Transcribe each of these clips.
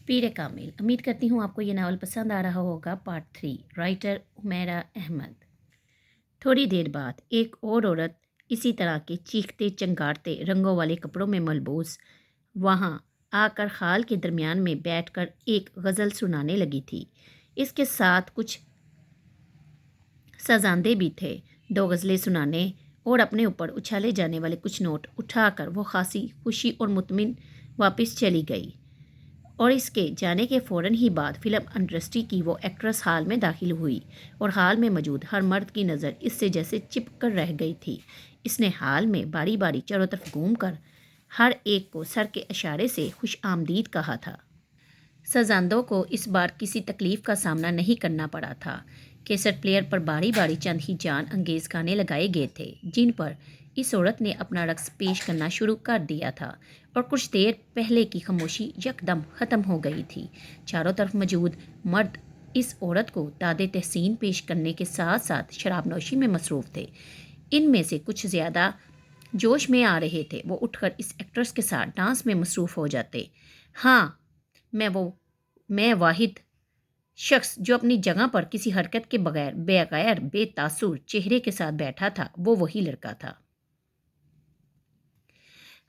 पीर कामिल। उम्मीद करती हूँ आपको ये नावल पसंद आ रहा होगा। Part 3, writer Humaira Ahmad. थोड़ी देर बाद एक और औरत इसी तरह के चीखते चंगारते रंगों वाले कपड़ों में मलबूस वहाँ आकर खाल के दरमियान में बैठकर एक गज़ल सुनाने लगी थी। इसके साथ कुछ सजांदे भी थे। दो गज़लें सुनाने और अपने ऊपर उछाले जाने वाले कुछ नोट उठाकर वो खासी खुशी और मुतमिन वापस चली गई। और इसके जाने के फ़ौरन ही बाद फिल्म इंडस्ट्री की वो एक्ट्रेस हाल में दाखिल हुई और हाल में मौजूद हर मर्द की नज़र इससे जैसे चिपक कर रह गई थी। इसने हाल में बारी बारी चारों तरफ घूमकर हर एक को सर के इशारे से खुश आमदीद कहा था। सजांदों को इस बार किसी तकलीफ़ का सामना नहीं करना पड़ा था। कैसेट प्लेयर पर बारी बारी चंद ही जान अंगेज़ गाने लगाए गए थे जिन पर इस औरत ने अपना रक्स पेश करना शुरू कर दिया था और कुछ देर पहले की खामोशी यकदम ख़त्म हो गई थी। चारों तरफ मौजूद मर्द इस औरत को दादे तहसीन पेश करने के साथ साथ शराब नोशी में मसरूफ़ थे। इनमें से कुछ ज़्यादा जोश में आ रहे थे। वो उठकर इस एक्ट्रेस के साथ डांस में मसरूफ़ हो जाते। हाँ, मैं वाहिद शख्स जो अपनी जगह पर किसी हरकत के बगैर बेतासुर चेहरे के साथ बैठा था वो वही लड़का था।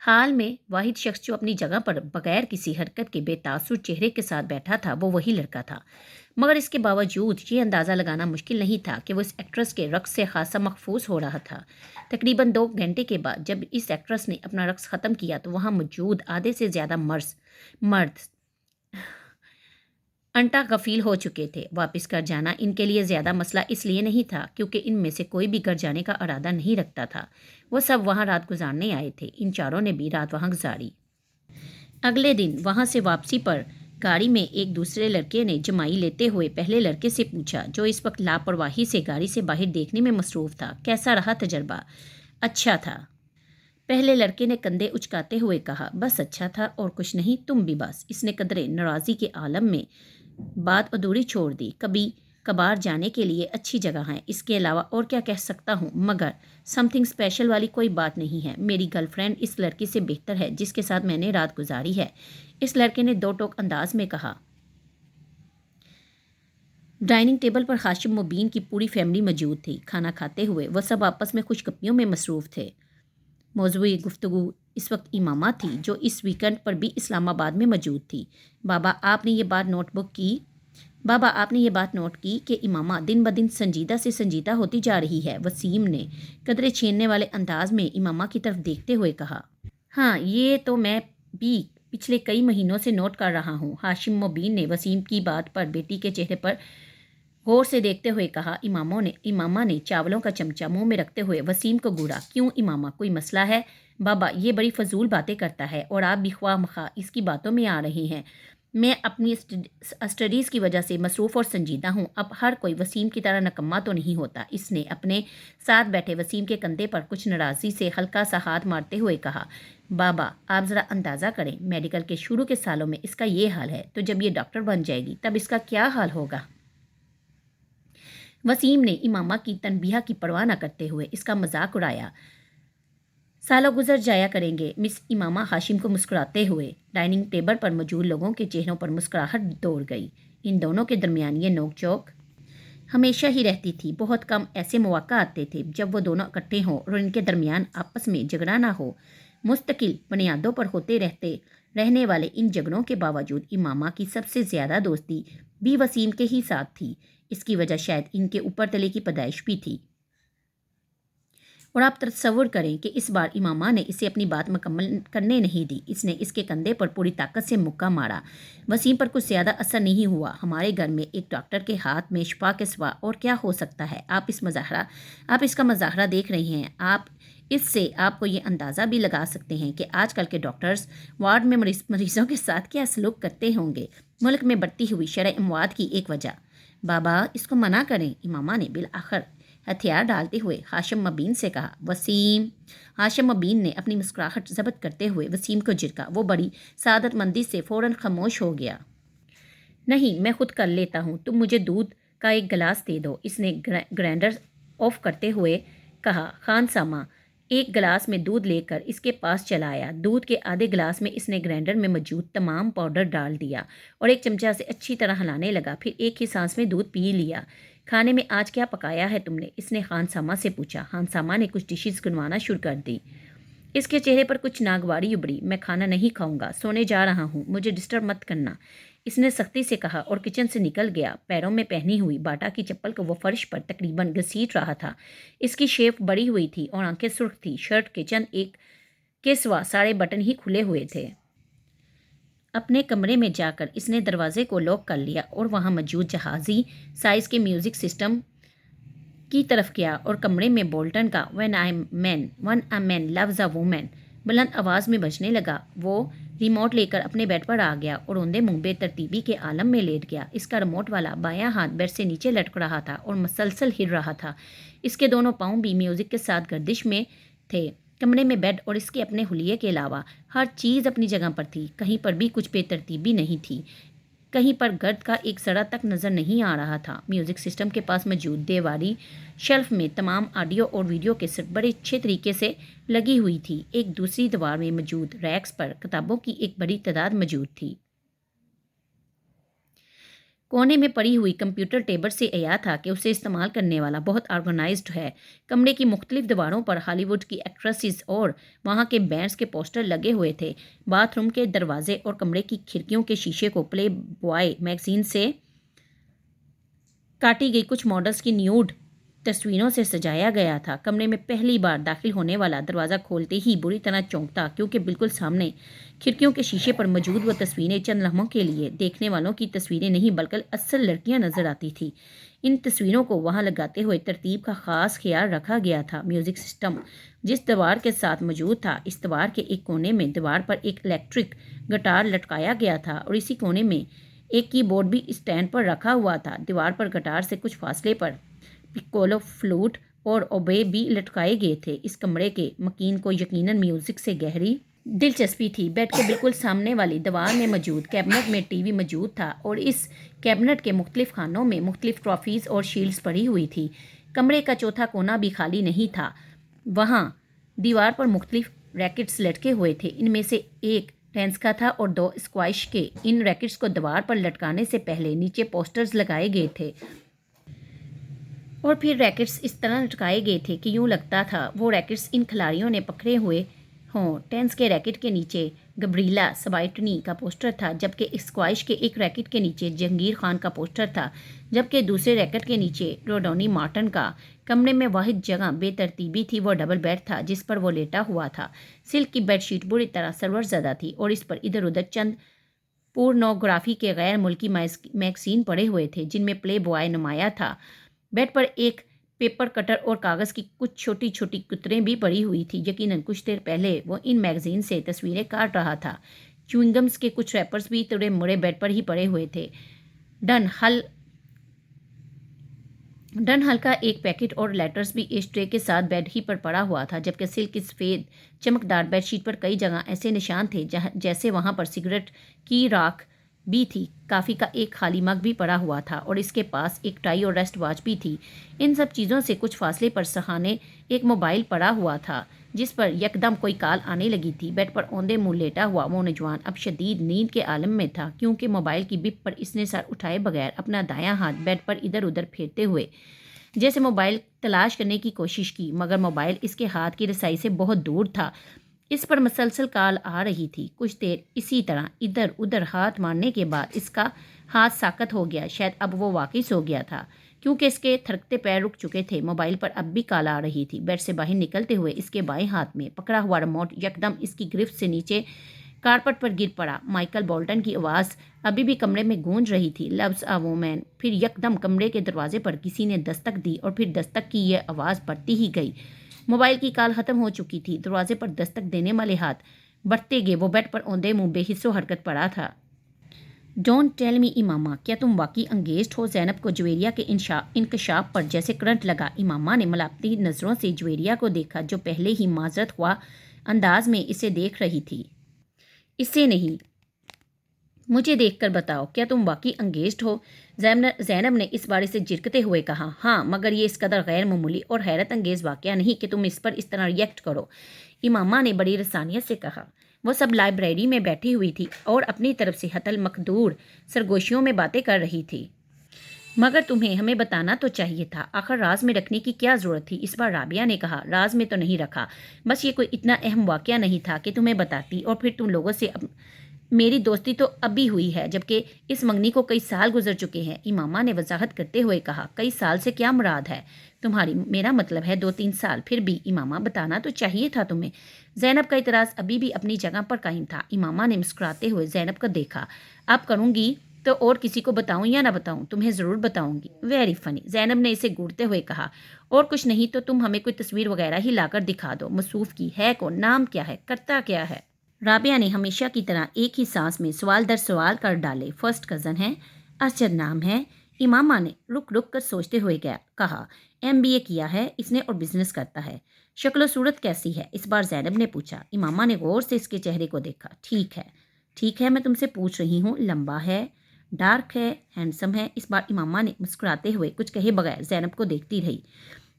हाल में वाहिद शख्स जो अपनी जगह पर बगैर किसी हरकत के बेतासुर चेहरे के साथ बैठा था वो वही लड़का था। मगर इसके बावजूद ये अंदाज़ा लगाना मुश्किल नहीं था कि वो इस एक्ट्रेस के रक्स से खासा महफूज हो रहा था। तकरीबन 2 घंटे के बाद जब इस एक्ट्रेस ने अपना रक्स ख़त्म किया तो वहाँ मौजूद आधे से ज़्यादा मर्द अंटा गफील हो चुके थे। वापस घर जाना इनके लिए ज़्यादा मसला इसलिए नहीं था क्योंकि इनमें से कोई भी घर जाने का इरादा नहीं रखता था। वो सब वहाँ रात गुजारने आए थे। इन चारों ने भी रात वहाँ गुजारी। अगले दिन वहाँ से वापसी पर गाड़ी में एक दूसरे लड़के ने जमाई लेते हुए पहले लड़के से पूछा जो इस वक्त लापरवाही से गाड़ी से बाहर देखने में मसरूफ़ था, कैसा रहा तजर्बा? अच्छा था, पहले लड़के ने कंधे उचकाते हुए कहा। बस अच्छा था और कुछ नहीं, तुम भी बस। इसने कदरे नाराज़ी के आलम में बात अधूरी छोड़ दी। कभी कभार जाने के लिए अच्छी जगह है, इसके अलावा और क्या कह सकता हूँ, मगर समथिंग स्पेशल वाली कोई बात नहीं है। मेरी गर्लफ्रेंड इस लड़की से बेहतर है जिसके साथ मैंने रात गुजारी है, इस लड़के ने दो टोक अंदाज में कहा। डाइनिंग टेबल पर हाशिम मुबीन की पूरी फैमिली मौजूद थी। खाना खाते हुए वह सब आपस में खुशगपियों में मसरूफ़ थे। मौज़ूई गुफ्तगू इस वक्त इमामा थी जो इस वीकेंड पर भी इस्लामाबाद में मौजूद थी। बाबा आपने ये बात नोट की कि इमामा दिन ब दिन संजीदा से संजीदा होती जा रही है। वसीम ने कदरे छीनने वाले अंदाज में इमामा की तरफ देखते हुए कहा। हाँ, ये तो मैं भी पिछले कई महीनों से नोट कर रहा हूँ। हाशिम मुबीन ने वसीम की बात पर बेटी के चेहरे पर गौर से देखते हुए कहा। इमामा ने चावलों का चमचा मुंह में रखते हुए वसीम को घूरा। क्यों इमामा, कोई मसला है? बाबा ये बड़ी फजूल बातें करता है और आप भी ख्वाह मखा इसकी बातों में आ रही हैं। मैं अपनी स्टडीज़ की वजह से मसरूफ़ और संजीदा हूँ। अब हर कोई वसीम की तरह नकम्मा तो नहीं होता। इसने अपने साथ बैठे वसीम के कंधे पर कुछ नाराज़ी से हल्का सा हाथ मारते हुए कहा। बाबा आप ज़रा अंदाज़ा करें, मेडिकल के शुरू के सालों में इसका ये हाल है तो जब ये डॉक्टर बन जाएगी तब इसका क्या हाल होगा? वसीम ने इमामा की तनबीह की परवाह न करते हुए इसका मजाक उड़ाया। सालों गुजर जाया करेंगे, मिस इमामा हाशिम को मुस्कुराते हुए। डाइनिंग टेबल पर मौजूद लोगों के चेहरों पर मुस्कुराहट दौड़ गई। इन दोनों के दरमियान ये नोक-झोंक हमेशा ही रहती थी। बहुत कम ऐसे मौक़ा आते थे जब वो दोनों इकट्ठे हों और इनके दरमियान आपस में झगड़ा ना हो। मुस्तकिल बुनियादों पर रहने वाले इन झगड़ों के बावजूद इमामा की सबसे ज़्यादा दोस्ती भी वसीम के ही साथ थी। इसकी वजह शायद इनके ऊपर तले की पैदाइश भी थी। और आप तसव्वुर करें कि इस बार इमामा ने इसे अपनी बात मुकम्मल करने नहीं दी। इसने इसके कंधे पर पूरी ताकत से मुक्का मारा। वसीम पर कुछ ज़्यादा असर नहीं हुआ। हमारे घर में एक डॉक्टर के हाथ में शिफा के सिवा और क्या हो सकता है? आप इसका मुजाहरा देख रही हैं। आप इससे आपको ये अंदाज़ा भी लगा सकते हैं कि आजकल के डॉक्टर्स वार्ड में मरीज़ों के साथ क्या सलूक करते होंगे। मुल्क में बढ़ती हुई शरह अमवात की एक वजह। बाबा इसको मना करें, इमामा ने बिल आखिर हथियार डालते हुए हाशिम मुबीन से कहा। वसीम, हाशिम मुबीन ने अपनी मुस्कुराहट ज़ब्त करते हुए वसीम को झिड़का। वो बड़ी सादतमंदी से फ़ौरन खामोश हो गया। नहीं, मैं खुद कर लेता हूँ, तुम मुझे दूध का एक गिलास दे दो, इसने ग्राइंडर ऑफ करते हुए कहा। खान सामा ایک گلاس میں دودھ لے کر اس کے پاس چلا آیا۔ دودھ کے آدھے گلاس میں اس نے گرینڈر میں موجود تمام پاؤڈر ڈال دیا اور ایک چمچہ سے اچھی طرح ہلانے لگا، پھر ایک ہی سانس میں دودھ پی لیا۔ کھانے میں آج کیا پکایا ہے تم نے؟ اس نے خانسامہ سے پوچھا۔ خانسامہ نے کچھ ڈشز گنوانا شروع کر دی۔ اس کے چہرے پر کچھ ناگواری ابھری۔ میں کھانا نہیں کھاؤں گا، سونے جا رہا ہوں، مجھے ڈسٹرب مت کرنا، اس نے سختی سے کہا اور کچن سے نکل گیا۔ پیروں میں پہنی ہوئی باٹا کی چپل کو وہ فرش پر تقریباً گھسیٹ رہا تھا۔ اس کی شیپ بڑی ہوئی تھی اور آنکھیں سرخ تھی۔ شرٹ کے چند ایک کے سوا سارے بٹن ہی کھلے ہوئے تھے۔ اپنے کمرے میں جا کر اس نے دروازے کو لاک کر لیا اور وہاں موجود جہازی سائز کے میوزک سسٹم کی طرف گیا اور کمرے میں بولٹن کا when a man loves a woman بلند آواز میں بجنے لگا۔ وہ ریموٹ لے کر اپنے بیڈ پر آ گیا اور اوندے منہ بے ترتیبی کے عالم میں لیٹ گیا۔ اس کا ریموٹ والا بایاں ہاتھ بیڈ سے نیچے لٹک رہا تھا اور مسلسل ہل رہا تھا۔ اس کے دونوں پاؤں بھی میوزک کے ساتھ گردش میں تھے۔ کمرے میں بیڈ اور اس کے اپنے حلیے کے علاوہ ہر چیز اپنی جگہ پر تھی۔ کہیں پر بھی کچھ بے ترتیبی نہیں تھی، کہیں پر گرد کا ایک سرا تک نظر نہیں آ رہا تھا۔ میوزک سسٹم کے پاس موجود دیواری شیلف میں تمام آڈیو اور ویڈیو کیسٹ بڑے اچھے طریقے سے لگی ہوئی تھی۔ ایک دوسری دیوار میں موجود ریکس پر کتابوں کی ایک بڑی تعداد موجود تھی۔ کونے میں پڑی ہوئی کمپیوٹر ٹیبل سے عیاں تھا کہ اسے استعمال کرنے والا بہت آرگنائزڈ ہے۔ کمرے کی مختلف دیواروں پر ہالی ووڈ کی ایکٹریسز اور وہاں کے بینڈز کے پوسٹر لگے ہوئے تھے۔ باتھ روم کے دروازے اور کمرے کی کھڑکیوں کے شیشے کو پلے بوائے میگزین سے کاٹی گئی کچھ ماڈلز کی نیوڈ تصویروں سے سجایا گیا تھا۔ کمرے میں پہلی بار داخل ہونے والا دروازہ کھولتے ہی بری طرح چونکتا، کیونکہ بالکل سامنے کھڑکیوں کے شیشے پر موجود وہ تصویریں چند لمحوں کے لیے دیکھنے والوں کی تصویریں نہیں بلکہ اصل لڑکیاں نظر آتی تھیں۔ ان تصویروں کو وہاں لگاتے ہوئے ترتیب کا خاص خیال رکھا گیا تھا۔ میوزک سسٹم جس دیوار کے ساتھ موجود تھا، اس دیوار کے ایک کونے میں دیوار پر ایک الیکٹرک گٹار لٹکایا گیا تھا اور اسی کونے میں ایک کی بورڈ بھی اسٹینڈ پر رکھا ہوا تھا۔ دیوار پر گٹار سے کچھ فاصلے پر پکولو، فلوٹ اور اوبے بھی لٹکائے گئے تھے۔ اس کمرے کے مکین کو یقیناً میوزک سے گہری دلچسپی تھی۔ بیڈ کے بالکل سامنے والی دیوار میں موجود کیبنٹ میں ٹی وی موجود تھا اور اس کیبنٹ کے مختلف خانوں میں مختلف ٹرافیز اور شیلڈز پڑی ہوئی تھی۔ کمرے کا چوتھا کونا بھی خالی نہیں تھا۔ وہاں دیوار پر مختلف ریکٹس لٹکے ہوئے تھے۔ ان میں سے ایک ٹینس کا تھا اور دو اسکواش کے۔ ان ریکٹس کو دیوار پر لٹکانے سے پہلے نیچے پوسٹرز لگائے گئے تھے اور پھر ریکٹس اس طرح لٹکائے گئے تھے کہ یوں لگتا تھا وہ ریکٹس ان کھلاڑیوں نے پکڑے ہوئے ہوں۔ ٹینس کے ریکٹ کے نیچے گبریلا سبائٹنی کا پوسٹر تھا، جبکہ اسکواش کے ایک ریکٹ کے نیچے جہانگیر خان کا پوسٹر تھا، جبکہ دوسرے ریکٹ کے نیچے روڈونی مارٹن کا۔ کمرے میں واحد جگہ بے ترتیبی تھی وہ ڈبل بیڈ تھا جس پر وہ لیٹا ہوا تھا۔ سلک کی بیڈ شیٹ بری طرح سرور زدہ تھی اور اس پر ادھر ادھر چند پورنوگرافی کے غیر ملکی میگزین پڑے ہوئے تھے جن میں پلے بوائے نمایاں تھا۔ بیڈ پر ایک پیپر کٹر اور کاغذ کی کچھ چھوٹی چھوٹی قطریں بھی پڑی ہوئی تھی۔ یقیناً کچھ دیر پہلے وہ ان میگزین سے تصویریں کاٹ رہا تھا۔ چیونگمز کے کچھ ریپرز بھی تڑے مڑے بیڈ پر ہی پڑے ہوئے تھے۔ ڈن ہل کا ایک پیکٹ اور لیٹرز بھی ایش ٹرے کے ساتھ بیڈ ہی پر پڑا ہوا تھا، جبکہ سلک کی سفید چمکدار بیڈ شیٹ پر کئی جگہ ایسے نشان تھے جیسے وہاں پر سگریٹ کی راکھ بھی تھی۔ کافی کا ایک خالی مگ بھی پڑا ہوا تھا اور اس کے پاس ایک ٹائی اور ریسٹ واچ بھی تھی۔ ان سب چیزوں سے کچھ فاصلے پر سہانے ایک موبائل پڑا ہوا تھا جس پر یکدم کوئی کال آنے لگی تھی۔ بیڈ پر اوندے منہ لیٹا ہوا وہ نوجوان اب شدید نیند کے عالم میں تھا، کیونکہ موبائل کی بپ پر اس نے سر اٹھائے بغیر اپنا دایاں ہاتھ بیڈ پر ادھر ادھر پھیرتے ہوئے جیسے موبائل تلاش کرنے کی کوشش کی، مگر موبائل اس کے ہاتھ کی رسائی سے بہت دور تھا۔ اس پر مسلسل کال آ رہی تھی۔ کچھ دیر اسی طرح ادھر ادھر ہاتھ مارنے کے بعد اس کا ہاتھ ساکت ہو گیا۔ شاید اب وہ واقعی سو گیا تھا، کیونکہ اس کے تھرکتے پیر رک چکے تھے۔ موبائل پر اب بھی کال آ رہی تھی۔ بیڈ سے باہر نکلتے ہوئے اس کے بائیں ہاتھ میں پکڑا ہوا ریموٹ یکدم اس کی گرفت سے نیچے کارپٹ پر گر پڑا۔ مائیکل بولٹن کی آواز ابھی بھی کمرے میں گونج رہی تھی، لوز اے وومن۔ پھر یکدم کمرے کے دروازے پر کسی نے دستک دی اور پھر دستک کی یہ آواز بڑھتی ہی گئی۔ موبائل کی کال ختم ہو چکی تھی۔ دروازے پر دستک دینے والے ہاتھ بڑھتے گئے۔ وہ بیڈ پر اوندے منہ بے حس و حرکت پڑا تھا۔ ڈونٹ ٹیل می امامہ، کیا تم واقعی انگیجڈ ہو؟ زینب کو جویریہ کے انکشاف پر جیسے کرنٹ لگا۔ امامہ نے ملامتی نظروں سے جویریہ کو دیکھا جو پہلے ہی معذرت خواہ انداز میں اسے دیکھ رہی تھی۔ اسے نہیں، मुझे देखकर बताओ, क्या तुम वाकई अंगेज्ड हो? ज़ैनब ने इस बारे से झिड़कते हुए कहा। हाँ, मगर ये इस कदर गैर मामूली और हैरत अंगेज़ वाक़या नहीं कि तुम इस पर इस तरह रिएक्ट करो, इमामा ने बड़ी रसानियत से कहा। वो सब लाइब्रेरी में बैठी हुई थी और अपनी तरफ से हतल मखदूर सरगोशियों में बातें कर रही थी। मगर तुम्हें हमें बताना तो चाहिए था, आखिर राज में रखने की क्या ज़रूरत थी? इस बार राबिया ने कहा। राज में तो नहीं रखा, बस ये कोई इतना अहम वाक़या नहीं था कि तुम्हें बताती, और फिर तुम लोगों से मेरी दोस्ती तो अभी हुई है, जबकि इस मंगनी को कई साल गुजर चुके हैं, इमामा ने वजाहत करते हुए कहा। कई साल से क्या मुराद है तुम्हारी? मेरा मतलब है 2-3 साल। फिर भी इमामा, बताना तो चाहिए था तुम्हें। ज़ैनब का इतराज़ अभी भी अपनी जगह पर कायम था। इमामा ने मुस्कुराते हुए ज़ैनब को देखा। अब करूँगी तो और किसी को बताऊं या ना बताऊं? तुम्हें ज़रूर बताऊंगी। वेरी फनी, ज़ैनब ने इसे घूरते हुए कहा। और कुछ नहीं तो तुम हमें कोई तस्वीर वगैरह ही लाकर दिखा दो। मसूफ की है कौन? नाम क्या है? करता क्या है? राबिया ने हमेशा की तरह एक ही सांस में सवाल दर सवाल कर डाले। फर्स्ट कज़न है, असजद नाम है। इमामा ने रुक रुक कर सोचते हुए कहा। MBA किया है इसने और बिजनेस करता है। शक्ल सूरत कैसी है? इस बार ज़ैनब ने पूछा। इमामा ने गौर से इसके चेहरे को देखा। ठीक है, मैं तुमसे पूछ रही हूँ। लंबा है, डार्क है, हैंडसम है? इस बार इमामा ने मुस्कुराते हुए कुछ कहे बगैर ज़ैनब को देखती रही।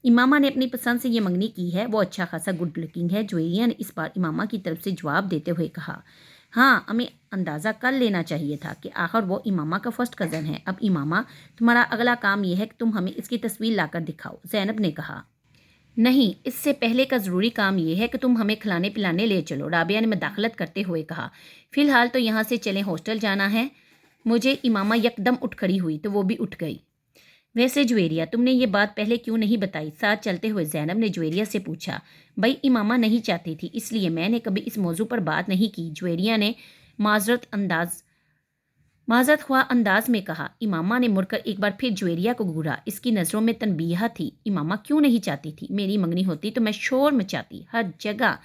इमामा ने अपनी पसंद से ये मंगनी की है, वो अच्छा खासा गुड लुकिंग है। जुवेरिया ने इस बार इमामा की तरफ से जवाब देते हुए कहा। हाँ, हमें अंदाज़ा कर लेना चाहिए था कि आखिर वो इमामा का फर्स्ट कज़न है। अब इमामा, तुम्हारा अगला काम यह है कि तुम हमें इसकी तस्वीर लाकर दिखाओ, ज़ैनब ने कहा। नहीं, इससे पहले का ज़रूरी काम यह है कि तुम हमें खिलाने पिलाने ले चलो, राबिया ने मदाखलत करते हुए कहा। फ़िलहाल तो यहाँ से चलें, हॉस्टल जाना है मुझे। इमामा यकदम उठ खड़ी हुई तो वो भी उठ गई। वैसे जुवेरिया, तुमने ये बात पहले क्यों नहीं बताई? साथ चलते हुए ज़ैनब ने जुवेरिया से पूछा। भाई, इमामा नहीं चाहती थी, इसलिए मैंने कभी इस मौजू पर बात नहीं की, जुवेरिया ने माजरत ख्वाह अंदाज में कहा। इमामा ने मुड़कर एक बार फिर जुवेरिया को घूरा। इसकी नज़रों में तनबीह थी। इमामा क्यों नहीं चाहती थी? मेरी मंगनी होती तो मैं शोर मचाती हर जगह,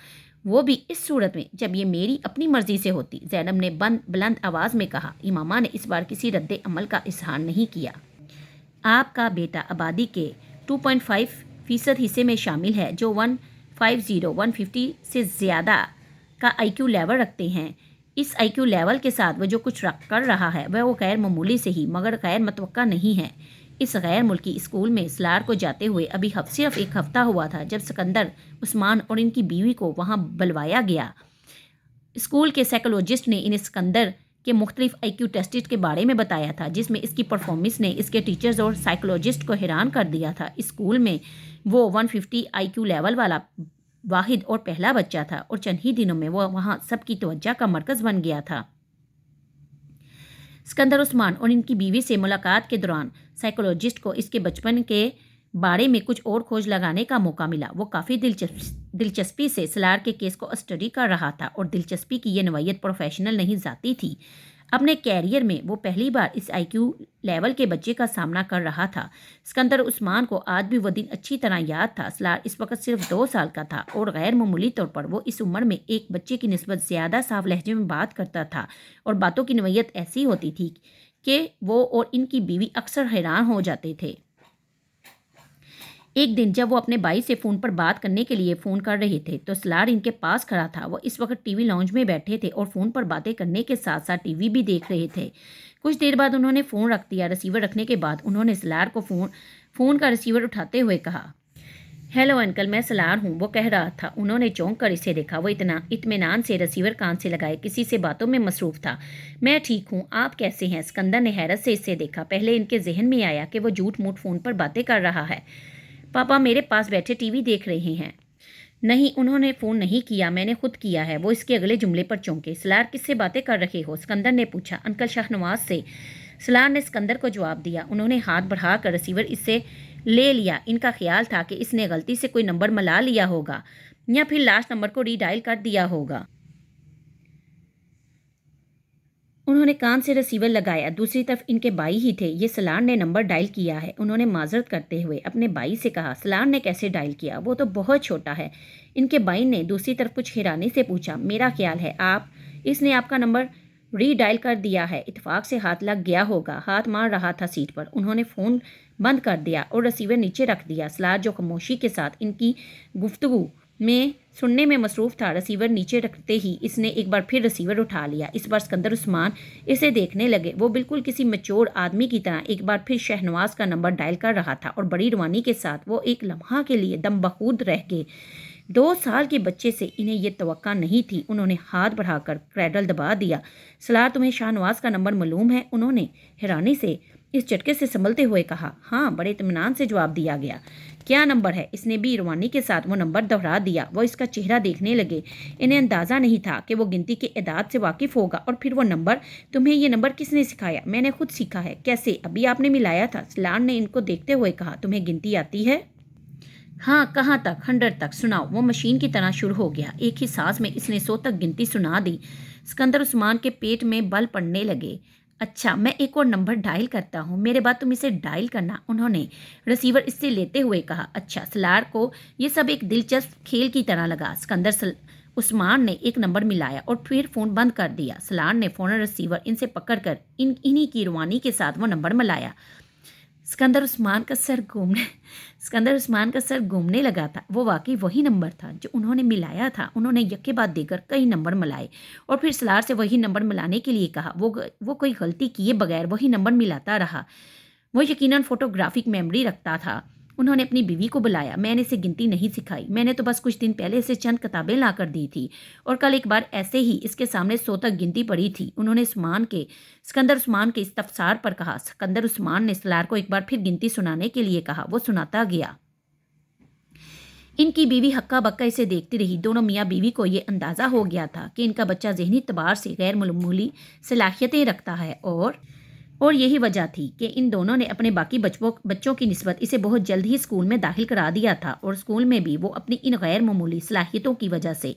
वो भी इस सूरत में जब ये मेरी अपनी मर्जी से होती, ज़ैनब ने बुलंद आवाज़ में कहा। इमामा ने इस बार किसी रद्द अमल का इजहार नहीं किया। आपका बेटा आबादी के 2.5% हिस्से में शामिल है, जो 150 से ज़्यादा का IQ लेवल रखते हैं। इस IQ लेवल के साथ वह जो कुछ कर रहा है वह वो गैर मामूली से ही मगर गैर मतवक्का नहीं है। इस गैर मुल्की स्कूल में सलार को जाते हुए अभी सिर्फ एक हफ्ता हुआ था जब सिकंदर, उस्मान और इनकी बीवी को वहाँ बुलवाया गया। स्कूल के साइकोलॉजिस्ट ने इन्हें सिकंदर के मुख्तलिफ IQ टेस्ट के बारे में बताया था, जिसमें इसकी परफॉर्मेंस ने इसके टीचर्स और साइकोलॉजिस्ट को हैरान कर दिया था। स्कूल में वो 150 IQ लेवल वाला वाहिद और पहला बच्चा था और चंद ही दिनों में वो वहाँ सबकी तवज्जो का मरकज़ बन गया था। सिकंदर, उस्मान और इनकी बीवी से मुलाकात के दौरान साइकोलॉजिस्ट को इसके बचपन के बारे में कुछ और खोज लगाने का मौका मिला। वो काफ़ी दिलचस्पी से सलार के केस को स्टडी कर रहा था और दिलचस्पी की ये नौयत प्रोफेशनल नहीं जाती थी। अपने कैरियर में वो पहली बार इस IQ लेवल के बच्चे का सामना कर रहा था। सिकंदर उस्मान को आज भी वो दिन अच्छी तरह याद था। सलार इस वक्त सिर्फ 2 साल का था और गैर मामूली तौर पर वो इस उम्र में एक बच्चे की निस्बत ज़्यादा साफ लहजे में बात करता था और बातों की नौयत ऐसी होती थी कि वो और इनकी बीवी अक्सर हैरान हो जाते थे। एक दिन जब वो अपने भाई से फ़ोन पर बात करने के लिए फ़ोन कर रहे थे तो सलार इनके पास खड़ा था। वो इस वक्त टीवी लाउंज में बैठे थे और फ़ोन पर बातें करने के साथ साथ टीवी भी देख रहे थे। कुछ देर बाद उन्होंने फ़ोन रख दिया। रिसीवर रखने के बाद उन्होंने सलार को फ़ोन का रिसीवर उठाते हुए कहा, हेलो अंकल, मैं सलार हूँ। वो कह रहा था। उन्होंने चौंक कर इसे देखा। वो इतना इत्मीनान से रिसीवर कान से लगाए किसी से बातों में मसरूफ़ था। मैं ठीक हूँ, आप कैसे हैं? सिकंदर ने हैरत से इसे देखा। पहले इनके जहन में आया कि वो झूठ मूठ फ़ोन पर बातें कर रहा है। पापा मेरे पास बैठे टीवी देख रहे हैं। नहीं, उन्होंने फ़ोन नहीं किया, मैंने खुद किया है। वो इसके अगले जुमले पर चौंके। सलार, किससे बातें कर रहे हो? सिकंदर ने पूछा। अंकल शाहनवाज से, सलार ने सिकंदर को जवाब दिया। उन्होंने हाथ बढ़ाकर रिसीवर इससे ले लिया। इनका ख्याल था कि इसने गलती से कोई नंबर मिला लिया होगा या फिर लास्ट नंबर को रीडायल कर दिया होगा। उन्होंने कान से रिसीवर लगाया। दूसरी तरफ इनके भाई ही थे। ये सलार ने नंबर डायल किया है। उन्होंने माजरत करते हुए अपने भाई से कहा। सलार ने कैसे डायल किया? वो तो बहुत छोटा है। इनके भाई ने दूसरी तरफ कुछ हैरानी से पूछा। मेरा ख्याल है इसने आपका नंबर रीडायल कर दिया है। इत्तेफाक से हाथ लग गया होगा। हाथ मार रहा था सीट पर। उन्होंने फ़ोन बंद कर दिया और रिसीवर नीचे रख दिया। सलार जो खामोशी के साथ इनकी गुफ्तगू میں سننے میں مصروف تھا۔ ریسیور نیچے رکھتے ہی اس نے ایک بار پھر ریسیور اٹھا لیا۔ اس بار سکندر عثمان اسے دیکھنے لگے۔ وہ بالکل کسی مچور آدمی کی طرح ایک بار پھر شہنواز کا نمبر ڈائل کر رہا تھا اور بڑی روانی کے ساتھ وہ ایک لمحہ کے لیے دم بخود رہ گئے۔ 2 سال کے بچے سے انہیں یہ توقع نہیں تھی۔ انہوں نے ہاتھ بڑھا کر کریڈل دبا دیا۔ سالار، تمہیں شاہنواز کا نمبر معلوم ہے؟ انہوں نے حیرانی سے اس جھٹکے سے سنبھلتے ہوئے کہا۔ ہاں، بڑے اطمینان سے جواب دیا گیا۔ کیا نمبر ہے؟ اس نے بھی روانی کے ساتھ وہ نمبر دہرا دیا۔ وہ اس کا چہرہ دیکھنے لگے۔ انہیں اندازہ نہیں تھا کہ وہ گنتی کے اعداد سے واقف ہوگا، اور پھر وہ نمبر۔ تمہیں یہ نمبر کس نے سکھایا؟ میں نے خود سیکھا ہے۔ کیسے؟ ابھی آپ نے ملایا تھا۔ سالار نے ان کو دیکھتے ہوئے کہا۔ تمہیں گنتی آتی ہے؟ ہاں، کہاں تک؟ 100 تک۔ سناؤ۔ وہ مشین کی طرح شروع ہو گیا۔ ایک ہی سانس میں اس نے 100 تک گنتی سنا دی۔ سکندر عثمان کے پیٹ میں بل پڑنے لگے۔ اچھا، میں ایک اور نمبر ڈائل کرتا ہوں، میرے بعد تم اسے ڈائل کرنا، انہوں نے ریسیور اس سے لیتے ہوئے کہا۔ اچھا۔ سالار کو یہ سب ایک دلچسپ کھیل کی طرح لگا۔ سکندر عثمان نے ایک نمبر ملایا اور پھر فون بند کر دیا۔ سالار نے فوراً ریسیور ان سے پکڑ کر انہی کی روانی کے ساتھ وہ نمبر ملایا۔ سکندر عثمان کا سر گھومنے لگا تھا۔ وہ واقعی وہی نمبر تھا جو انہوں نے ملایا تھا۔ انہوں نے یکے بعد دیگر کئی نمبر ملائے اور پھر سالار سے وہی نمبر ملانے کے لیے کہا۔ وہ کوئی غلطی کیے بغیر وہی نمبر ملاتا رہا۔ وہ یقیناً فوٹوگرافک میموری رکھتا تھا۔ انہوں نے اپنی بیوی کو بلایا۔ میں نے اسے گنتی نہیں سکھائی، میں نے تو بس کچھ دن پہلے اسے چند کتابیں لا کر دی تھی، اور کل ایک بار ایسے ہی اس کے سامنے 100 تک گنتی پڑی تھی۔ انہوں نے سکندر عثمان کے استفسار پر کہا۔ سکندر عثمان نے سالار کو ایک بار پھر گنتی سنانے کے لیے کہا۔ وہ سناتا گیا۔ ان کی بیوی ہکا بکا اسے دیکھتی رہی۔ دونوں میاں بیوی کو یہ اندازہ ہو گیا تھا کہ ان کا بچہ ذہنی اعتبار سے غیر معمولی صلاحیتیں رکھتا ہے، اور یہی وجہ تھی کہ ان دونوں نے اپنے باقی بچوں کی نسبت اسے بہت جلد ہی اسکول میں داخل کرا دیا تھا، اور اسکول میں بھی وہ اپنی ان غیر معمولی صلاحیتوں کی وجہ سے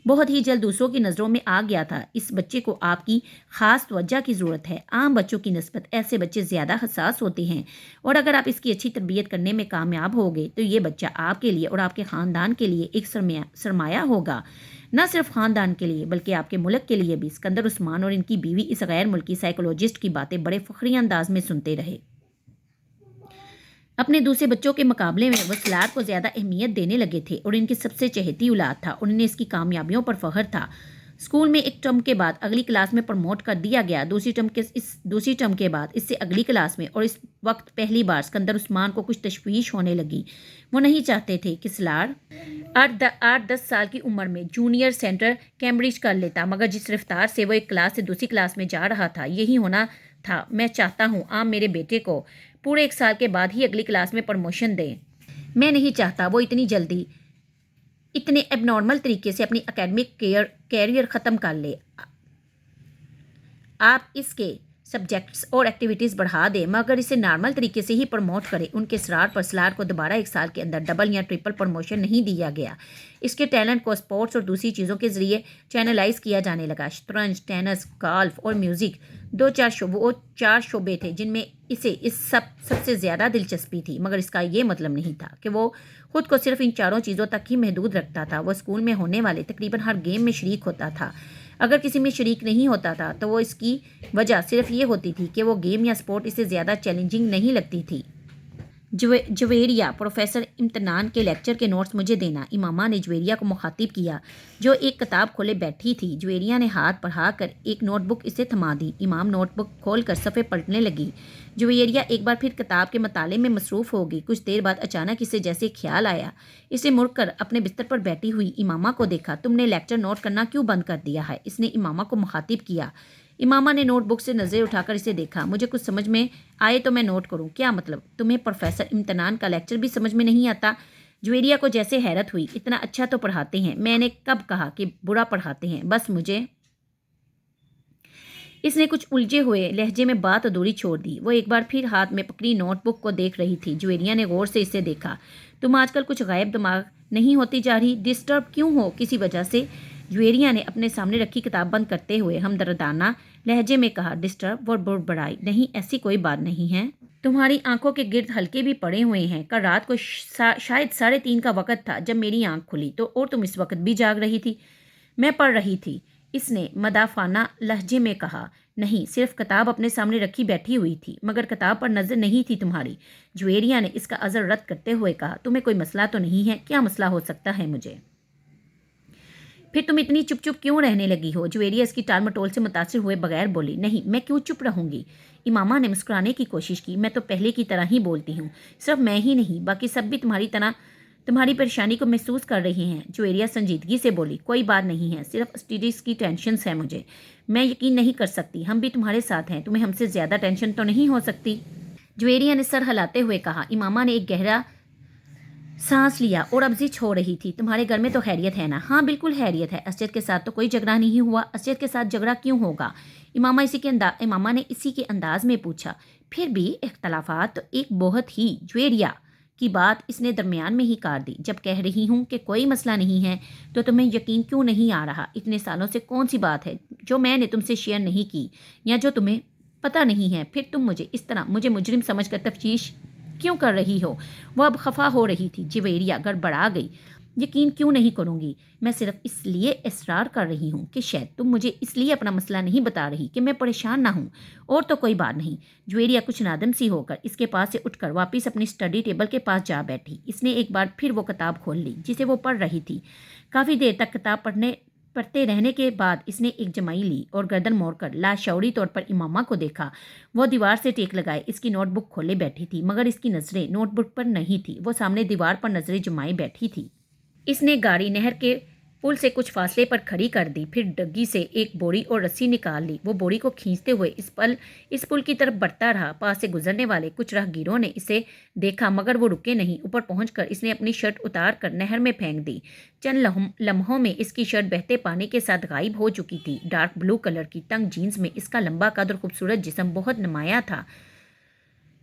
بہت ہی جلد دوسروں کی نظروں میں آ گیا تھا۔ اس بچے کو آپ کی خاص توجہ کی ضرورت ہے۔ عام بچوں کی نسبت ایسے بچے زیادہ حساس ہوتے ہیں، اور اگر آپ اس کی اچھی تربیت کرنے میں کامیاب ہو گئے تو یہ بچہ آپ کے لیے اور آپ کے خاندان کے لیے ایک سرمایہ ہوگا۔ نہ صرف خاندان کے لیے بلکہ آپ کے ملک کے لیے بھی۔ سکندر عثمان اور ان کی بیوی اس غیر ملکی سائیکولوجسٹ کی باتیں بڑے فخری انداز میں سنتے رہے۔ اپنے دوسرے بچوں کے مقابلے میں وہ سالار کو زیادہ اہمیت دینے لگے تھے، اور ان کی سب سے چہیتی اولاد تھا، اور انہیں اس کی کامیابیوں پر فخر تھا۔ اسکول میں ایک ٹرم کے بعد اگلی کلاس میں پروموٹ کر دیا گیا۔ دوسری ٹرم کے بعد اس سے اگلی کلاس میں، اور اس وقت پہلی بار سکندر عثمان کو کچھ تشویش ہونے لگی۔ وہ نہیں چاہتے تھے کہ سالار 8-10 سال کی عمر میں جونیئر سینٹر کیمبرج کر لیتا، مگر جس رفتار سے وہ ایک کلاس سے دوسری کلاس میں جا رہا تھا، یہی ہونا تھا۔ میں چاہتا ہوں آپ میرے بیٹے کو پورے 1 سال کے بعد ہی اگلی کلاس میں پروموشن دیں۔ میں نہیں چاہتا وہ اتنی جلدی اتنے ایب نارمل طریقے سے اپنی اکیڈمک کیریئر ختم کر لے۔ آپ اس کے سبجیکٹس اور ایکٹیویٹیز بڑھا دیں، مگر اسے نارمل طریقے سے ہی پروموٹ کریں۔ ان کے اصرار پر سالار کو دوبارہ 1 سال کے اندر ڈبل یا ٹرپل پروموشن نہیں دیا گیا۔ اس کے ٹیلنٹ کو اسپورٹس اور دوسری چیزوں کے ذریعے چینلائز کیا جانے لگا۔ شطرنج، ٹینس، گالف اور میوزک 4 شعبے تھے جن میں اسے سب سے زیادہ دلچسپی تھی، مگر اس کا یہ مطلب نہیں تھا کہ وہ خود کو صرف ان 4 چیزوں تک ہی محدود رکھتا تھا۔ وہ اسکول میں ہونے والے تقریباً ہر گیم میں شریک ہوتا تھا۔ اگر کسی میں شریک نہیں ہوتا تھا تو وہ اس کی وجہ صرف یہ ہوتی تھی کہ وہ گیم یا اسپورٹ اسے زیادہ چیلنجنگ نہیں لگتی تھی۔ جویریہ، پروفیسر امتنان کے لیکچر کے نوٹس مجھے دینا، امامہ نے جویریہ کو مخاطب کیا جو ایک کتاب کھولے بیٹھی تھی۔ جویریہ نے ہاتھ بڑھا کر ایک نوٹ بک اسے تھما دی۔ امام نوٹ بک کھول کر صفحے پلٹنے لگی۔ جویریہ ایک بار پھر کتاب کے مطالعے میں مصروف ہو گئی۔ کچھ دیر بعد اچانک اسے جیسے خیال آیا۔ اسے مڑ کر اپنے بستر پر بیٹھی ہوئی امامہ کو دیکھا۔ تم نے لیکچر نوٹ کرنا کیوں بند کر دیا ہے؟ اس نے امامہ کو مخاطب کیا۔ امامہ نے نوٹ بک سے نظریں اٹھا کر اسے دیکھا۔ مجھے کچھ سمجھ میں آئے تو میں نوٹ کروں۔ کیا مطلب؟ تمہیں پروفیسر امتنان کا لیکچر بھی سمجھ میں نہیں آتا؟ جویریہ کو جیسے حیرت ہوئی۔ اتنا اچھا تو پڑھاتے ہیں، میں نے کب کہا کہ برا پڑھاتے ہیں؟ بس مجھے۔ اس نے کچھ الجھے ہوئے لہجے میں بات ادھوری چھوڑ دی۔ وہ ایک بار پھر ہاتھ میں پکڑی نوٹ بک کو دیکھ رہی تھی۔ جویریہ نے غور سے اسے دیکھا۔ تم آج کل کچھ غائب دماغ نہیں ہوتی جا رہی؟ ڈسٹرب کیوں ہو کسی وجہ سے؟ جویریہ نے اپنے سامنے رکھی کتاب بند کرتے ہوئے ہمدردانہ لہجے میں کہا۔ ڈسٹرب؟ وہ بڑبڑائی۔ نہیں، ایسی کوئی بات نہیں ہے۔ تمہاری آنکھوں کے گرد ہلکے بھی پڑے ہوئے ہیں۔ کل رات کو شاید 3:30 کا وقت تھا جب میری آنکھ کھلی تو، اور تم اس وقت بھی جاگ رہی تھی۔ میں پڑھ رہی تھی، اس نے مدافعانہ لہجے میں کہا۔ نہیں، صرف کتاب اپنے سامنے رکھی بیٹھی ہوئی تھی، مگر کتاب پر نظر نہیں تھی تمہاری۔ جویریہ نے اس کا عذر رد کرتے ہوئے کہا۔ تمہیں کوئی مسئلہ تو نہیں ہے؟ کیا مسئلہ ہو سکتا ہے مجھے؟ फिर तुम इतनी चुप चुप क्यों रहने लगी हो? जुवेरिया इसकी टाल मटोल से मुतासिर हुए बगैर बोली। नहीं, मैं क्यों चुप रहूंगी? इमामा ने मुस्कुराने की कोशिश की। मैं तो पहले की तरह ही बोलती हूँ। सिर्फ मैं ही नहीं, बाकी सब भी तुम्हारी तरह तुम्हारी परेशानी को महसूस कर रहे हैं। जुवेरिया संजीदगी से बोली। कोई बात नहीं है, सिर्फ स्टडीज की टेंशन है मुझे। मैं यकीन नहीं कर सकती, हम भी तुम्हारे साथ हैं, तुम्हें हमसे ज्यादा टेंशन तो नहीं हो सकती? जुवेरिया ने सर हिलाते हुए कहा। इमामा ने एक गहरा सांस लिया और अब जिद हो रही थी। तुम्हारे घर में तो खैरियत है ना? हाँ बिल्कुल खैरियत है। असजद के साथ तो कोई झगड़ा नहीं हुआ। असजद के साथ झगड़ा क्यों होगा? इमामा ने इसी के अंदाज में पूछा। फिर भी इख्तलाफात तो एक बहुत ही। जुवेरिया की बात इसने दरमियान में ही काट दी। जब कह रही हूँ कि कोई मसला नहीं है तो तुम्हें यकीन क्यों नहीं आ रहा? इतने सालों से कौन सी बात है जो मैंने तुमसे शेयर नहीं की या जो तुम्हें पता नहीं है? फिर तुम मुझे इस तरह मुझे मुजरिम समझकर तफ्तीश क्यों कर रही हो? वो अब खफा हो रही थी। जुवेरिया गड़बड़ा गई। यकीन क्यों नहीं करूंगी? मैं सिर्फ इसलिए इसरार कर रही हूँ कि शायद तुम मुझे इसलिए अपना मसला नहीं बता रही कि मैं परेशान ना हूँ, और तो कोई बात नहीं। जुवेरिया कुछ नादम सी होकर इसके पास से उठकर वापस अपनी स्टडी टेबल के पास जा बैठी। इसने एक बार फिर वो किताब खोल ली जिसे वो पढ़ रही थी। काफ़ी देर तक किताब पढ़ते रहने के बाद इसने एक जमाई ली और गर्दन मोड़कर लाशौरी तौर पर इमामा को देखा। वो दीवार से टेक लगाए इसकी नोटबुक खोले बैठी थी, मगर इसकी नज़रें नोटबुक पर नहीं थी। वो सामने दीवार पर नज़रें जमाए बैठी थी। इसने गाड़ी नहर के पुल से कुछ फासले पर खड़ी कर दी, फिर डग्गी से एक बोरी और रस्सी निकाल ली। वो बोरी को खींचते हुए इस पुल की तरफ बढ़ता रहा। पास से गुजरने वाले कुछ राहगीरों ने इसे देखा, मगर वो रुके नहीं। ऊपर पहुंचकर इसने अपनी शर्ट उतार कर नहर में फेंक दी। चंद लम्हों में इसकी शर्ट बहते पानी के साथ गायब हो चुकी थी। डार्क ब्लू कलर की तंग जीन्स में इसका लंबा कद और खूबसूरत जिस्म बहुत नुमाया था।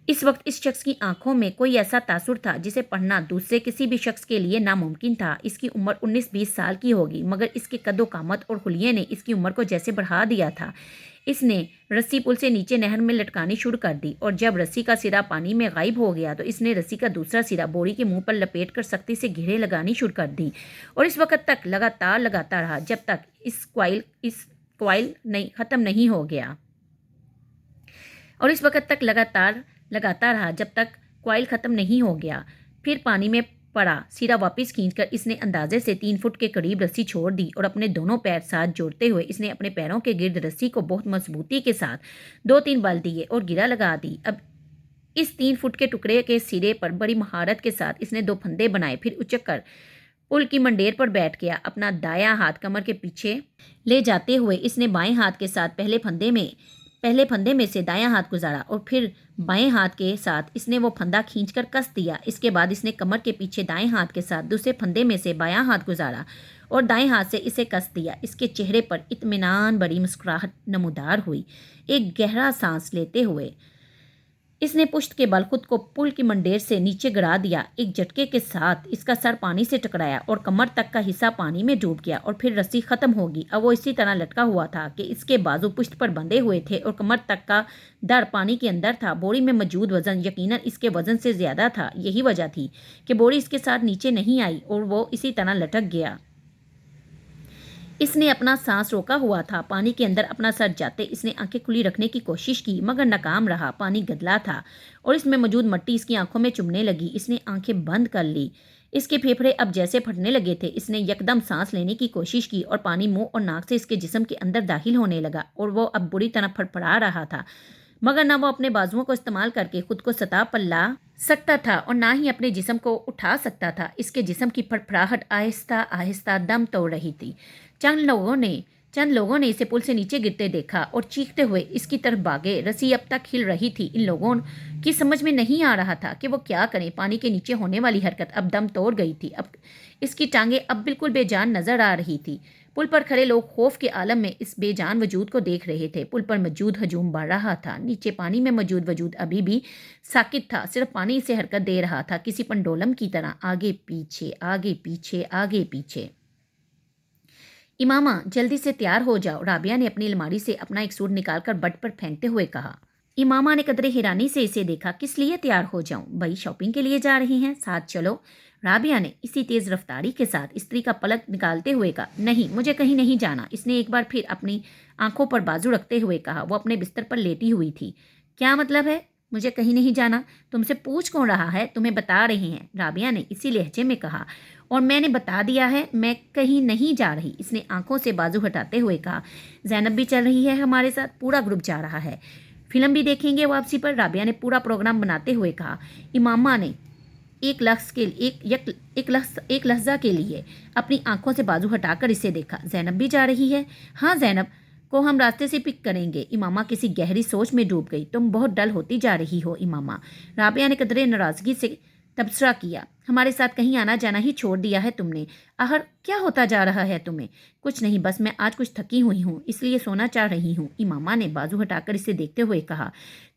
इस वक्त इस शख्स की आंखों में कोई ऐसा तासुर था जिसे पढ़ना दूसरे किसी भी शख्स के लिए नामुमकिन था। इसकी उम्र 19-20 साल की होगी, मगर इसके कदो कामत और हुलिये ने इसकी उम्र को जैसे बढ़ा दिया था। इसने रस्सी पुल से नीचे नहर में लटकानी शुरू कर दी, और जब रस्सी का सिरा पानी में गायब हो गया तो इसने रस्सी का दूसरा सिरा बोरी के मुंह पर लपेट कर सख्ती से घेरे लगानी शुरू कर दी। और इस वक्त तक लगातार लगाता रहा जब तक इस क्वाइल नहीं ख़त्म नहीं हो गया। और इस वक्त तक लगाता रहा जब तक कॉइल ख़त्म नहीं हो गया। फिर पानी में पड़ा सिरा वापस खींचकर इसने अंदाजे से 3 फुट के करीब रस्सी छोड़ दी, और अपने दोनों पैर साथ जोड़ते हुए इसने अपने पैरों के गिर्द रस्सी को बहुत मजबूती के साथ 2-3 बल दिए और गिरा लगा दी। अब इस 3 फुट के टुकड़े के सिरे पर बड़ी महारत के साथ इसने 2 फंदे बनाए। फिर उचक कर पुल की मंडेर पर बैठ गया। अपना दायां हाथ कमर के पीछे ले जाते हुए इसने बाएं हाथ के साथ पहले फंदे में से दायां हाथ गुजारा, और फिर बाएं हाथ के साथ इसने वो फंदा खींचकर कस दिया। इसके बाद इसने कमर के पीछे दाएं हाथ के साथ दूसरे फंदे में से बायां हाथ गुजारा और दाएं हाथ से इसे कस दिया। इसके चेहरे पर इत्मीनान बड़ी मुस्कुराहट नमूदार हुई। एक गहरा सांस लेते हुए इसने पुश्त के बल खुद को पुल की मंडेर से नीचे गिरा दिया। एक झटके के साथ इसका सर पानी से टकराया और कमर तक का हिस्सा पानी में डूब गया, और फिर रस्सी खत्म होगी। अब वो इसी तरह लटका हुआ था कि इसके बाजू पुश्त पर बंधे हुए थे और कमर तक का दर पानी के अंदर था। बोरी में मौजूद वजन यकीनन इसके वजन से ज्यादा था। यही वजह थी कि बोरी इसके साथ नीचे नहीं आई और वो इसी तरह लटक गया। इसने अपना सांस रोका हुआ था। पानी के अंदर अपना सर जाते इसने आंखें खुली रखने की कोशिश की, मगर नाकाम रहा। पानी गदला था और इसमें मौजूद मिट्टी इसकी आंखों में चुभने लगी। इसने आंखें बंद कर ली। इसके फेफड़े अब जैसे फटने लगे थे। इसने यकदम सांस लेने की कोशिश की और पानी मुंह और नाक से इसके जिस्म के अंदर दाखिल होने लगा, और वो अब बुरी तरह फड़फड़ा रहा था। मगर ना वो अपने बाजुओं को इस्तेमाल करके खुद को सतह पर ला सकता था और ना ही अपने जिस्म को उठा सकता था। इसके जिस्म की फड़फड़ाहट आहिस्ता आहिस्ता दम तोड़ रही थी। चंद लोगों ने इसे पुल से नीचे गिरते देखा और चीखते हुए इसकी तरफ भागे। रस्सी अब तक हिल रही थी। इन लोगों की समझ में नहीं आ रहा था कि वो क्या करें। पानी के नीचे होने वाली हरकत अब दम तोड़ गई थी। अब इसकी टांगें अब बिल्कुल बेजान नजर आ रही थी। पुल पर खड़े लोग खौफ के आलम में इस बेजान वजूद को देख रहे थे। पुल पर मौजूद हजूम बढ़ रहा था। नीचे पानी में मौजूद वजूद अभी भी साकित था। सिर्फ पानी से हरकत दे रहा था, किसी पंडोलम की तरह, आगे पीछे आगे पीछे आगे पीछे। इमामा जल्दी से तैयार हो जाओ, राबिया ने अपनी अलमारी से अपना एक सूट निकालकर बट पर फेंकते हुए कहा। इमामा ने कदरे हैरानी से इसे देखा। किस लिए तैयार हो जाऊं? भाई शॉपिंग के लिए जा रही हैं, साथ चलो। राबिया ने इसी तेज रफ्तारी के साथ स्त्री का पलक निकालते हुए कहा। नहीं, मुझे कहीं नहीं जाना। इसने एक बार फिर अपनी आंखों पर बाजू रखते हुए कहा। वो अपने बिस्तर पर लेटी हुई थी। क्या मतलब है? मुझे कहीं नहीं जाना। तुमसे पूछ कौन रहा है, तुम्हें बता रही हैं, राबिया ने इसी लहजे में कहा। और मैंने बता दिया है, मैं कहीं नहीं जा रही, इसने आंखों से बाजू हटाते हुए कहा। ज़ैनब भी चल रही है हमारे साथ, पूरा ग्रुप जा रहा है। फिल्म भी देखेंगे वापसी पर, राबिया ने पूरा प्रोग्राम बनाते हुए कहा। इमामा ने एक लफ्ज़ के एक लहजा के लिए अपनी आंखों से बाजू हटाकर इसे देखा। ज़ैनब भी जा रही है? हाँ, ज़ैनब को हम रास्ते से पिक करेंगे। इमामा किसी गहरी सोच में डूब गई। तुम बहुत डल होती जा रही हो इमामा, राबिया ने कदरे नाराज़गी से तबसरा किया। हमारे साथ कहीं आना जाना ही छोड़ दिया है तुमने। आखिर क्या होता जा रहा है तुम्हें? कुछ नहीं, बस मैं आज कुछ थकी हुई हूँ, इसलिए सोना चाह रही हूँ, इमामा ने बाजू हटाकर इसे देखते हुए कहा।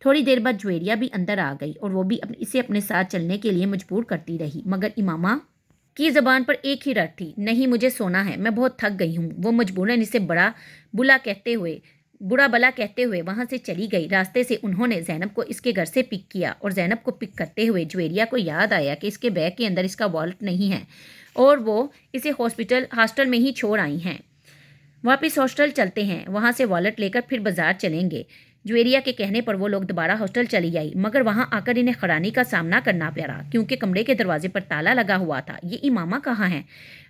थोड़ी देर बाद ज्वेरिया भी अंदर आ गई और वो भी इसे अपने साथ चलने के लिए मजबूर करती रही, मगर इमामा की ज़बान पर एक ही रट थी, नहीं मुझे सोना है, मैं बहुत थक गई हूँ। वो मजबूरन इसे बुरा भला कहते हुए वहां से चली गई। रास्ते से उन्होंने ज़ैनब को इसके घर से पिक किया और ज़ैनब को पिक करते हुए ज्वेरिया को याद आया कि इसके बैग के अंदर इसका वॉलेट नहीं है और वो इसे हॉस्टल में ही छोड़ आई हैं। वापस हॉस्टल चलते हैं, वहाँ से वॉलेट लेकर फिर बाजार चलेंगे। ज्वेरिया के कहने पर वो लोग दोबारा हॉस्टल चली आई, मगर वहाँ आकर इन्हें खरानी का सामना करना पड़ा क्योंकि कमरे के दरवाजे पर ताला लगा हुआ था। ये इमामा कहाँ हैं?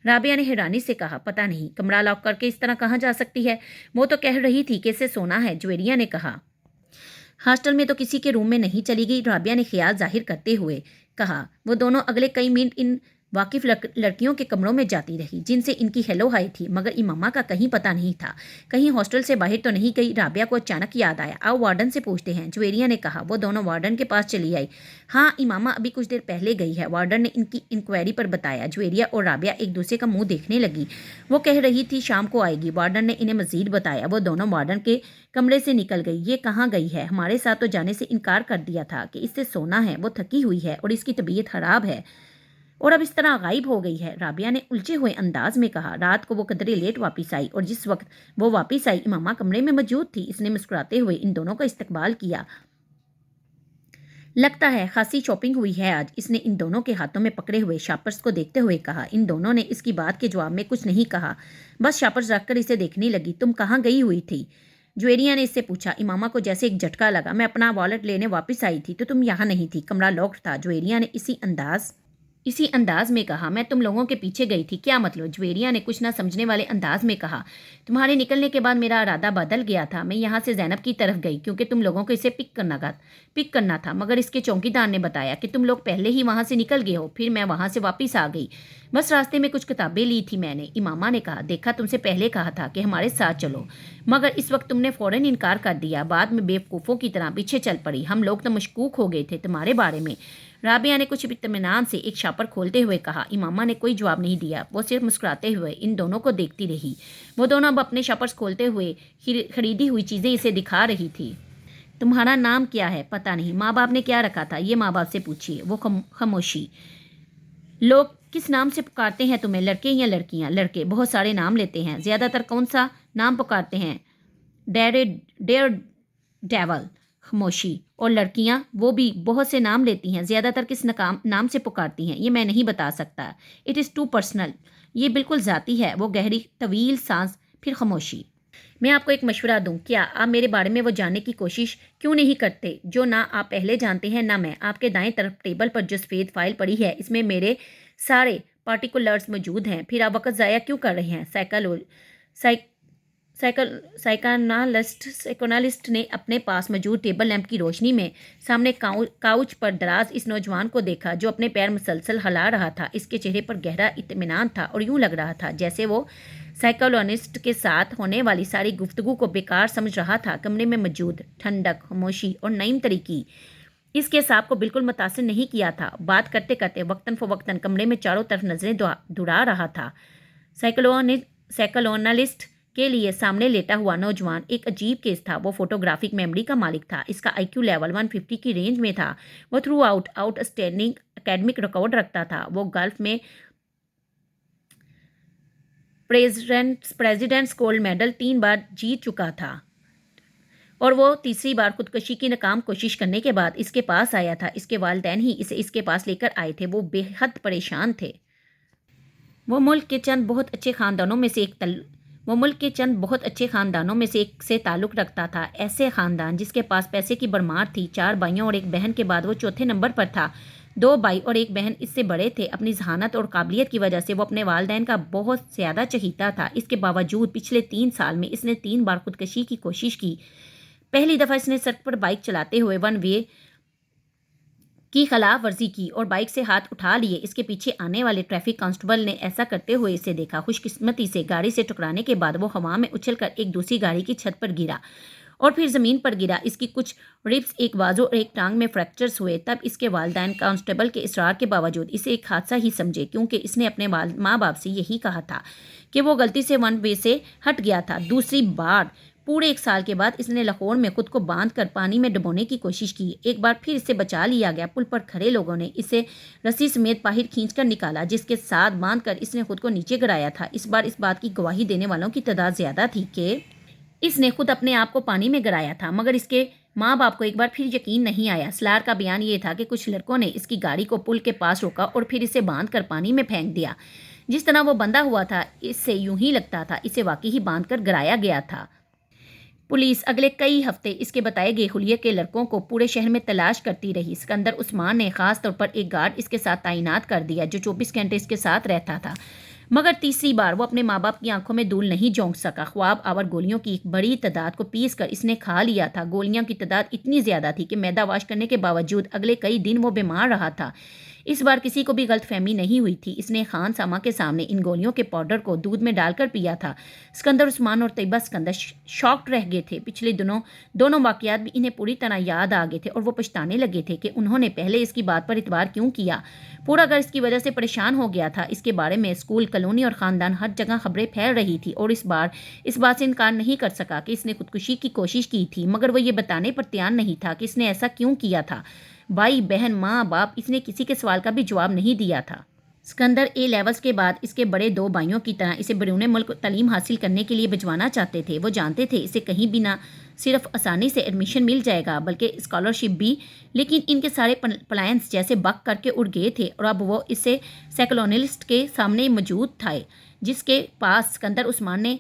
राबिया ने हैरानी से कहा। पता नहीं, कमरा लॉक करके इस तरह कहाँ जा सकती है? वो तो कह रही थी कि इसे सोना है, ज्वेरिया ने कहा। हॉस्टल में तो किसी के रूम में नहीं चली गई, राबिया ने ख्याल जाहिर करते हुए कहा। वो दोनों अगले कई मिनट इन वाकिफ लड़कियों के कमरों में जाती रही जिनसे इनकी हेलो हाई थी, मगर इमामा का कहीं पता नहीं था। कहीं हॉस्टल से बाहर तो नहीं गई? राबिया को अचानक याद आया। आओ वार्डन से पूछते हैं, ज्वेरिया ने कहा। वो दोनों वार्डन के पास चली आई। हाँ, इमामा अभी कुछ देर पहले गई है, वार्डन ने इनकी इंक्वायरी पर बताया। ज्वेरिया और राबिया एक दूसरे का मुंह देखने लगी। वो कह रही थी शाम को आएगी, वार्डन ने इन्हें मजीद बताया। वो दोनों वार्डन के कमरे से निकल गई। ये कहाँ गई है? हमारे साथ तो जाने से इनकार कर दिया था कि इससे सोना है, वो थकी हुई है और इसकी तबीयत खराब है और अब इस तरह गायब हो गई है, राबिया ने उलझे हुए अंदाज में कहा। रात को वो कदरे लेट वापस आई और जिस वक्त वो वापस आई इमामा कमरे में मौजूद थी। इसने मुस्कुराते हुए इन दोनों का इस्तकबाल किया। लगता है खासी शॉपिंग हुई है आज, इसने इन दोनों के हाथों में पकड़े हुए शापर्स को देखते हुए कहा। इन दोनों ने इसकी बात के जवाब में कुछ नहीं कहा, बस शापर्स रखकर इसे देखने लगी। तुम कहाँ गई हुई थी? ज्वेरिया ने इससे पूछा। इमामा को जैसे एक झटका लगा। मैं अपना वॉलेट लेने वापस आई थी तो तुम यहाँ नहीं थी, कमरा लॉक्ड था, ज्वेरिया ने इसी अंदाज में कहा। मैं तुम लोगों के पीछे गई थी, क्या मतलब? ज्वेरिया ने कुछ ना समझने वाले अंदाज में कहा। तुम्हारे निकलने के बाद मेरा इरादा बदल गया था, मैं यहाँ से ज़ैनब की तरफ गई क्योंकि तुम लोगों को इसे पिक करना था, मगर इसके चौकीदार ने बताया कि तुम लोग पहले ही वहाँ से निकल गए हो। फिर मैं वहाँ से वापस आ गई, बस रास्ते में कुछ किताबें ली थी मैंने। इमामा ने कहा। देखा, तुमसे पहले कहा था कि हमारे साथ चलो, मगर इस वक्त तुमने फ़ौरन इनकार कर दिया, बाद में बेवकूफ़ों की तरह पीछे चल पड़ी। हम लोग तो मशकूक हो गए थे तुम्हारे बारे में, राबिया ने कुछ इत्मीनान से एक शापर खोलते हुए कहा। इमामा ने कोई जवाब नहीं दिया, वो सिर्फ मुस्कुराते हुए इन दोनों को देखती रही। वो दोनों अब अपने शापर्स खोलते हुए खरीदी हुई चीज़ें इसे दिखा रही थी। तुम्हारा नाम क्या है? पता नहीं। माँ बाप ने क्या रखा था? ये माँ बाप से पूछिए। वो खामोशी। लोग किस नाम से पुकारते हैं तुम्हें, लड़के या लड़कियाँ? लड़के बहुत सारे नाम लेते हैं, ज़्यादातर कौन सा नाम पुकारते हैं? Daredevil. खामोशी। और लड़कियां वो भी बहुत से नाम लेती हैं, ज़्यादातर किस नाम से पुकारती हैं ये मैं नहीं बता सकता, इट इज़ टू पर्सनल, ये बिल्कुल ज़ाती है। वो गहरी तवील सांस, फिर खामोशी। मैं आपको एक मशवरा दूं, क्या आप मेरे बारे में वो जानने की कोशिश क्यों नहीं करते जो ना आप पहले जानते हैं ना मैं? आपके दाएं तरफ टेबल पर जो सफ़ेद फाइल पड़ी है इसमें मेरे सारे पार्टिकुलर्स मौजूद हैं। फिर आप वक्त ज़ाया क्यों कर रहे हैं? साइकोनालिस्ट ने अपने पास मौजूद टेबल लैंप की रोशनी में सामने काउच पर दराज इस नौजवान को देखा जो अपने पैर मुसलसल हिला रहा था। इसके चेहरे पर गहरा इत्मीनान था और यूं लग रहा था जैसे वो साइकोलॉजिस्ट के साथ होने वाली सारी गुफ्तगू को बेकार समझ रहा था। कमरे में मौजूद ठंडक, खामोशी और नईम तरीकी इसके साहब को बिल्कुल मुतासिर नहीं किया था। बात करते करते वक्तन फ़वक्तन कमरे में चारों तरफ नजरें दौड़ा रहा था। साइकोलॉजिस्ट के लिए सामने लेटा हुआ नौजवान एक अजीब केस था। वो फोटोग्राफिक मेमोरी का मालिक था। इसका IQ लेवल 150 की रेंज में था। वो through out standing academic record रखता था। वो गल्फ में प्रेसिडेंट्स गोल्ड मेडल 3 बार जीत चुका था और वो तीसरी बार खुदकशी की नाकाम कोशिश करने के बाद इसके पास आया था। इसके वालिदैन ही इसे इसके पास लेकर आए थे। वो बेहद परेशान थे। वो मुल्क के चंद बहुत अच्छे ख़ानदानों में से وہ ملک کے چند بہت اچھے خاندانوں میں سے ایک سے تعلق رکھتا تھا، ایسے خاندان جس کے پاس پیسے کی بھرمار تھی۔ 4 بھائیوں اور ایک بہن کے بعد وہ چوتھے نمبر پر تھا۔ 2 بھائی اور ایک بہن اس سے بڑے تھے۔ اپنی ذہانت اور قابلیت کی وجہ سے وہ اپنے والدین کا بہت زیادہ چہیتا تھا۔ اس کے باوجود پچھلے 3 سال میں اس نے 3 بار خودکشی کی کوشش کی۔ پہلی دفعہ اس نے سڑک پر بائک چلاتے ہوئے 1 وے کی خلاف ورزی کی اور بائک سے ہاتھ اٹھا لیے۔ اس کے پیچھے آنے والے ٹریفک کانسٹیبل نے ایسا کرتے ہوئے اسے دیکھا۔ خوش قسمتی سے گاڑی سے ٹکرانے کے بعد وہ ہوا میں اچھل کر ایک دوسری گاڑی کی چھت پر گرا اور پھر زمین پر گرا۔ اس کی کچھ ربس، ایک بازو اور ایک ٹانگ میں فریکچرز ہوئے۔ تب اس کے والدین کانسٹیبل کے اصرار کے باوجود اسے ایک حادثہ ہی سمجھے، کیونکہ اس نے اپنے ماں باپ سے یہی کہا تھا کہ وہ غلطی سے 1 وے سے ہٹ گیا تھا۔ دوسری بار پورے 1 سال کے بعد اس نے لاہور میں خود کو باندھ کر پانی میں ڈبونے کی کوشش کی۔ ایک بار پھر اسے بچا لیا گیا۔ پل پر کھڑے لوگوں نے اسے رسی سمیت باہر کھینچ کر نکالا، جس کے ساتھ باندھ کر اس نے خود کو نیچے گرایا تھا۔ اس بار اس بات کی گواہی دینے والوں کی تعداد زیادہ تھی کہ اس نے خود اپنے آپ کو پانی میں گرایا تھا، مگر اس کے ماں باپ کو ایک بار پھر یقین نہیں آیا۔ سلار کا بیان یہ تھا کہ کچھ لڑکوں نے اس کی گاڑی کو پل کے پاس روکا اور پھر اسے باندھ کر پانی میں پھینک دیا۔ جس طرح وہ بندھا ہوا تھا، اس سے یوں ہی لگتا تھا اسے واقعی ہی باندھ کر گرایا گیا تھا۔ پولیس اگلے کئی ہفتے اس کے بتائے گئے حلیے کے لڑکوں کو پورے شہر میں تلاش کرتی رہی۔ سکندر عثمان نے خاص طور پر ایک گارڈ اس کے ساتھ تعینات کر دیا جو 24 گھنٹے اس کے ساتھ رہتا تھا، مگر تیسری بار وہ اپنے ماں باپ کی آنکھوں میں دھول نہیں جھونک سکا۔ خواب آور گولیوں کی ایک بڑی تعداد کو پیس کر اس نے کھا لیا تھا۔ گولیوں کی تعداد اتنی زیادہ تھی کہ معدہ واش کرنے کے باوجود اگلے کئی دن وہ بیمار رہا تھا۔ اس بار کسی کو بھی غلط فہمی نہیں ہوئی تھی۔ اس نے خان سامہ کے سامنے ان گولیوں کے پاؤڈر کو دودھ میں ڈال کر پیا تھا۔ سکندر عثمان اور طیبہ سکندر شاکڈ رہ گئے تھے۔ پچھلے دونوں واقعات بھی انہیں پوری طرح یاد آ گئے تھے اور وہ پچھتانے لگے تھے کہ انہوں نے پہلے اس کی بات پر اعتبار کیوں کیا۔ پورا گھر اس کی وجہ سے پریشان ہو گیا تھا۔ اس کے بارے میں اسکول، کالونی اور خاندان ہر جگہ خبریں پھیل رہی تھی اور اس بار اس بات سے انکار نہیں کر سکا کہ اس نے خودکشی کی کوشش کی تھی، مگر وہ یہ بتانے پر تیار نہیں تھا کہ اس نے ایسا کیوں کیا تھا۔ بھائی بہن، ماں باپ، اس نے کسی کے سوال کا بھی جواب نہیں دیا تھا۔ سکندر اے لیولز کے بعد اس کے بڑے 2 بھائیوں کی طرح اسے بیرون ملک تعلیم حاصل کرنے کے لیے بھجوانا چاہتے تھے۔ وہ جانتے تھے اسے کہیں بھی نہ صرف آسانی سے ایڈمیشن مل جائے گا بلکہ اسکالرشپ بھی، لیکن ان کے سارے پلانز جیسے بک کر کے اڑ گئے تھے اور اب وہ اسے سائیکلونلسٹ کے سامنے موجود تھے جس کے پاس سکندر عثمان نے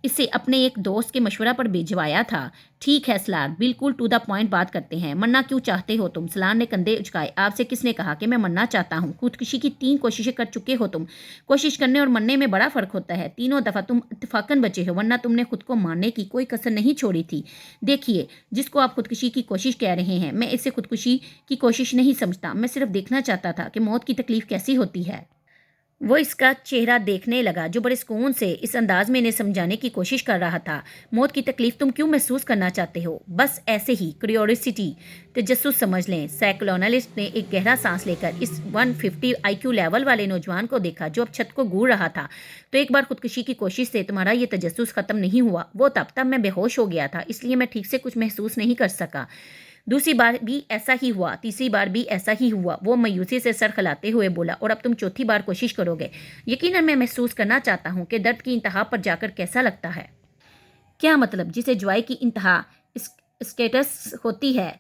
اسے اپنے ایک دوست کے مشورہ پر بھجوایا تھا۔ ٹھیک ہے سلار، بالکل ٹو دا پوائنٹ بات کرتے ہیں۔ مرنا کیوں چاہتے ہو تم؟ سلار نے کندھے اچکائے۔ آپ سے کس نے کہا کہ میں مرنا چاہتا ہوں؟ خودکشی کی 3 کوششیں کر چکے ہو تم۔ کوشش کرنے اور مرنے میں بڑا فرق ہوتا ہے۔ تینوں دفعہ تم اتفاقاً بچے ہو، ورنہ تم نے خود کو مارنے کی کوئی کسر نہیں چھوڑی تھی۔ دیکھیے، جس کو آپ خودکشی کی کوشش کہہ رہے ہیں، میں اسے خودکشی کی کوشش نہیں سمجھتا۔ میں صرف دیکھنا چاہتا تھا کہ موت کی تکلیف کیسی ہوتی ہے۔ وہ اس کا چہرہ دیکھنے لگا جو بڑے سکون سے اس انداز میں انہیں سمجھانے کی کوشش کر رہا تھا۔ موت کی تکلیف تم کیوں محسوس کرنا چاہتے ہو؟ بس ایسے ہی، کیوریوسٹی، تجسس سمجھ لیں۔ سائیکلونلسٹ نے ایک گہرا سانس لے کر اس 150 IQ لیول والے نوجوان کو دیکھا جو اب چھت کو گور رہا تھا۔ تو ایک بار خودکشی کی کوشش سے تمہارا یہ تجسس ختم نہیں ہوا؟ وہ تب میں بے ہوش ہو گیا تھا، اس لیے میں ٹھیک سے کچھ محسوس نہیں کر سکا۔ دوسری بار بھی ایسا ہی ہوا، تیسری بار بھی ایسا ہی ہوا۔ وہ مایوسی سے سر کھلاتے ہوئے بولا، اور اب تم چوتھی بار کوشش کرو گے؟ یقیناً میں محسوس کرنا چاہتا ہوں کہ درد کی انتہا پر جا کر کیسا لگتا ہے۔ کیا مطلب؟ جسے جوائے کی انتہا اسٹیٹس ہوتی ہے